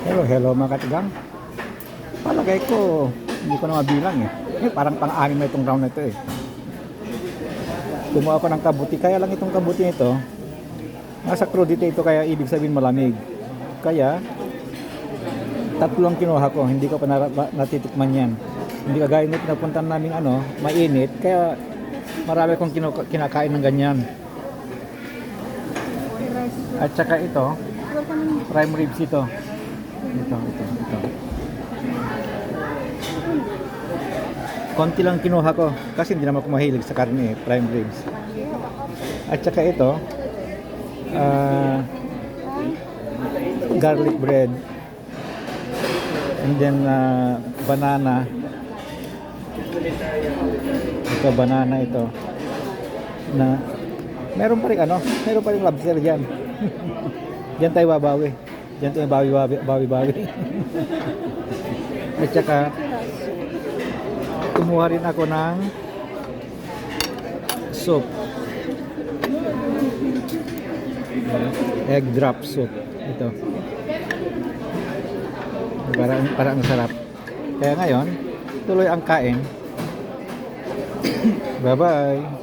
Hello, hello mga katigang. Palagay ko, hindi ko na mabilang eh. Parang pang-anim na itong round na ito eh. Kumuha ako ng kabuti. Kaya lang itong kabuti nito, nasa crudity ito kaya ibig sabihin malamig. Kaya, tatlo ang kinuha ko. Hindi ko pa natitikman yan. Hindi kagaya nito napuntan namin mainit. Kaya marami kong kinakain ng ganyan. At saka ito, prime ribs ito. Ito. Konti lang kinuha ko kasi hindi naman ako mahilig sa karne, prime ribs. At saka ito, garlic bread. And then banana. Ito banana ito. Na meron pa ring lobster diyan. Diyan tayo babawi. Diyan tayo bawi. At saka kumuha rin ako ng soup. Egg drop soup. Ito. Parang masarap. Kaya ngayon, tuloy ang kain. Bye-bye.